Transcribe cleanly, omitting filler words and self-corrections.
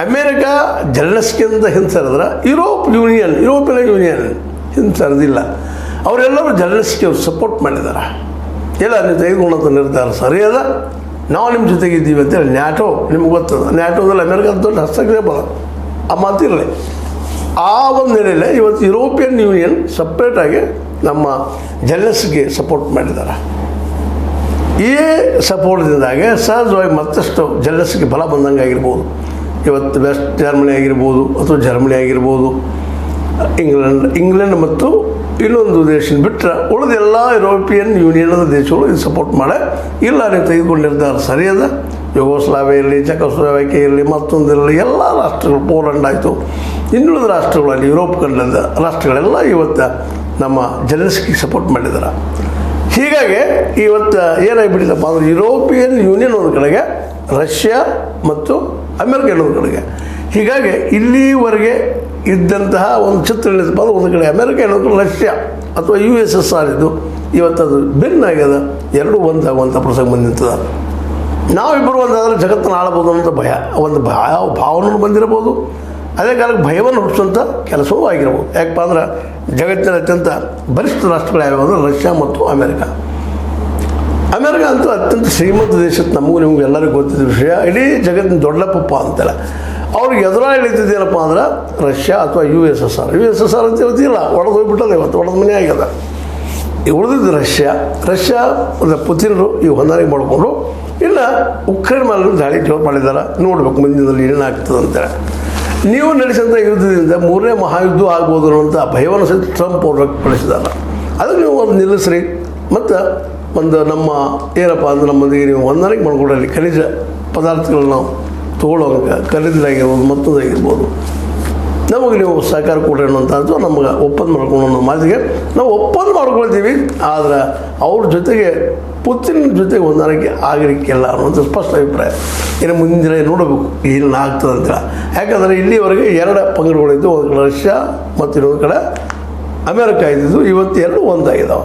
America ಜೆಲೆನ್ಸ್ಕಿಂದ ಹಿಂದೆ ಸರಿದ್ರೆ European union ಹಿಂದೆ ಸರಿದಿಲ್ಲ. ಅವರೆಲ್ಲರೂ ಜೆಲೆನ್ಸ್ಕಿ ಅವ್ರು ಸಪೋರ್ಟ್ ಮಾಡಿದ್ದಾರೆ. ಇಲ್ಲ ನೀವು ತೆಗೆದುಕೊಂಡಂಥ ನಿರ್ಧಾರ ಸರಿಯದ, ನಾವು ನಿಮ್ಮ ಜೊತೆಗಿದ್ದೀವಿ ಅಂತೇಳಿ ನ್ಯಾಟೋ ನಿಮ್ಗೆ ಗೊತ್ತದ. ನ್ಯಾಟೋದಲ್ಲಿ ಅಮೇರಿಕಾದ ದೊಡ್ಡ ಹಸ್ತಕ್ಷೇಪ ಆ ಮಾತಿರಲಿ. ಆ ಒಂದು ನೆಲೆಯಲ್ಲಿ ಇವತ್ತು ಯುರೋಪಿಯನ್ ಯೂನಿಯನ್ ಸಪ್ರೇಟಾಗಿ ನಮ್ಮ ಜೆಲೆನ್ಸ್ಕಿಗೆ ಸಪೋರ್ಟ್ ಮಾಡಿದ್ದಾರೆ. ಈ ಸಪೋರ್ಟ್ದಿಂದಾಗೆ ಸಹಜವಾಗಿ ಮತ್ತಷ್ಟು ಜೆಲೆನ್ಸ್ಕಿಗೆ ಬಲ ಬಂದಂಗೆ ಆಗಿರ್ಬೋದು. ಇವತ್ತು ವೆಸ್ಟ್ ಜರ್ಮನಿ ಆಗಿರ್ಬೋದು ಅಥವಾ ಜರ್ಮನಿ ಆಗಿರ್ಬೋದು, ಇಂಗ್ಲೆಂಡ್ ಮತ್ತು ಇನ್ನೊಂದು ದೇಶ ಬಿಟ್ಟರೆ ಉಳಿದ ಎಲ್ಲ ಯುರೋಪಿಯನ್ ಯೂನಿಯನ್ದ ದೇಶಗಳು ಇದು ಸಪೋರ್ಟ್ ಮಾಡಿ ಇಲ್ಲ ನೀವು ತೆಗೆದುಕೊಂಡು ನಿರ್ಧಾರ ಸರಿಯದ. ಯುಗೋಸ್ಲಾವಿಯಾ ಇರಲಿ, ಚೆಕೋಸ್ಲೋವಾಕಿಯಾ ಇರಲಿ, ಮತ್ತೊಂದಿರಲಿ, ಎಲ್ಲ ರಾಷ್ಟ್ರಗಳು, ಪೋಲೆಂಡ್ ಆಯಿತು, ಇನ್ನುಳಿದ ರಾಷ್ಟ್ರಗಳಲ್ಲಿ ಯುರೋಪ್ ಖಂಡದ ರಾಷ್ಟ್ರಗಳೆಲ್ಲ ಇವತ್ತು ನಮ್ಮ ಜೆಲೆನ್ಸ್ಕಿಗೆ ಸಪೋರ್ಟ್ ಮಾಡಿದ್ದಾರೆ. ಹೀಗಾಗಿ ಇವತ್ತು ಏನಾಗಿಬಿಟ್ಟಿದ್ದಪ್ಪ ಅಂದರೆ ಯುರೋಪಿಯನ್ ಯೂನಿಯನ್ ಒಂದು ಕಡೆಗೆ, ರಷ್ಯಾ ಮತ್ತು ಅಮೇರಿಕ ಇನ್ನೊಂದು ಕಡೆಗೆ. ಹೀಗಾಗಿ ಇಲ್ಲಿವರೆಗೆ ಇದ್ದಂತಹ ಒಂದು ಚಿತ್ರ ಏನಿದಪ್ಪ ಅಂದ್ರೆ ಒಂದು ಕಡೆ ಅಮೇರಿಕ, ಇನ್ನೊಂದು ಕಡೆ ರಷ್ಯಾ ಅಥವಾ USSR ಇದ್ದು ಇವತ್ತು ಅದು ಭಿನ್ನಾಗ್ಯದ. ಎರಡೂ ಒಂದಾಗುವಂಥ ಪ್ರಸಂಗ ಬಂದಿರ್ತದೆ. ನಾವಿಬ್ಬರು ಒಂದಾದರೆ ಜಗತ್ತನ್ನು ಆಳಬೋದು ಅನ್ನೋಂಥ ಒಂದು ಭಾವನೆ ಬಂದಿರಬಹುದು. ಅದೇ ಕಾಲಕ್ಕೆ ಭಯವನ್ನು ಹುಟ್ಟಿಸುವಂಥ ಕೆಲಸವೂ ಆಗಿರ್ಬೋದು. ಯಾಕಪ್ಪ ಅಂದ್ರೆ ಜಗತ್ತಿನ ಅತ್ಯಂತ ಬಲಿಷ್ಠ ರಾಷ್ಟ್ರಗಳು ಯಾವ್ಯಾವ ಅಂದರೆ ರಷ್ಯಾ ಮತ್ತು ಅಮೇರಿಕ. ಅಮೇರಿಕ ಅಂತೂ ಅತ್ಯಂತ ಶ್ರೀಮಂತ ದೇಶ, ನಮಗೂ ನಿಮಗೂ ಎಲ್ಲರಿಗೂ ಗೊತ್ತಿದ್ದ ವಿಷಯ. ಇಡೀ ಜಗತ್ತಿನ ದೊಡ್ಡ ಪಪ್ಪ ಅಂತೇಳಿ ಅವ್ರಿಗೆ ಎದುರಾಗಿ ಇಳಿತಿದ್ದೇನಪ್ಪ ಅಂದ್ರೆ ರಷ್ಯಾ ಅಥವಾ USSR ಅಂತ ಇವತ್ತಿಲ್ಲ, ಒಡೆದು ಹೋಗ್ಬಿಟ್ಟದೆ. ಇವತ್ತು ಒಡೆದ ಮನೆ ಆಗ್ಯದ. ಉಳಿದಿದ್ದು ರಷ್ಯಾ ಪುತಿನರು ಈ ಹೊಂದಾಣಿಕೆ ಮಾಡಿಕೊಂಡು ಇಲ್ಲ ಉಕ್ರೇನ್ ಮೇಲೆ ದಾಳಿ ಜೋರು ಮಾಡಿದ್ದಾರೆ. ನೋಡ್ಬೇಕು ಮುಂದಿನಲ್ಲಿ ಏನಾಗ್ತದೆ ಅಂತೇಳಿ. ನೀವು ನಡೆಸಿದಂಥ ಯುದ್ಧದಿಂದ 3ನೇ ಮಹಾಯುದ್ಧ ಆಗ್ಬೋದು ಅನ್ನುವಂಥ ಭಯವನ್ನು ಸಹಿತ ಟ್ರಂಪ್ ಅವರು ವ್ಯಕ್ತಪಡಿಸಿದ್ದಾರೆ. ಅದಕ್ಕೆ ನೀವು ಒಂದು ನಿಲ್ಲಿಸ್ರಿ ಮತ್ತು ಒಂದು ನಮ್ಮ ಏನಪ್ಪ ಅಂದ್ರೆ ನಮ್ಮದಿಗೆ ನೀವು ಹೊಂದಾಣಿಕೆ ಮಾಡಿಕೊಡ್ರಿ. ಖನಿಜ ಪದಾರ್ಥಗಳನ್ನ ನಾವು ತೊಗೊಳ್ಳೋಕೆ ಖರೀದಿಲಾಗಿರ್ಬೋದು, ಮತ್ತೊಂದಾಗಿರ್ಬೋದು, ನಮಗೆ ನೀವು ಸಹಕಾರ ಕೊಡ್ರಿ ಅನ್ನೋಂಥದ್ದು ನಮಗೆ ಒಪ್ಪಂದ ಮಾಡ್ಕೊಂಡು ಅನ್ನೋ ಮಾತಿಗೆ ನಾವು ಒಪ್ಪಂದ ಮಾಡ್ಕೊಳ್ತೀವಿ. ಆದರೆ ಅವ್ರ ಜೊತೆಗೆ ಪುತಿನ್ ಜೊತೆಗೆ ಹೊಂದಾಣಿಕೆ ಆಗಲಿಕ್ಕಿಲ್ಲ ಅನ್ನೋಂಥ ಸ್ಪಷ್ಟ ಅಭಿಪ್ರಾಯ. ಇನ್ನು ಮುಂದಿನ ನೋಡಬೇಕು ಏನು ಆಗ್ತದೆ ಅಂತ. ಯಾಕಂದರೆ ಇಲ್ಲಿವರೆಗೆ 2 ಪಂಗಡಗಳಿದ್ದು, ಒಂದು ಕಡೆ ರಷ್ಯಾ ಮತ್ತು ಇನ್ನೊಂದು ಕಡೆ ಅಮೇರಿಕ ಇದ್ದಿದ್ದು, ಇವತ್ತು 2 ಒಂದಾಗಿದ್ದಾವೆ.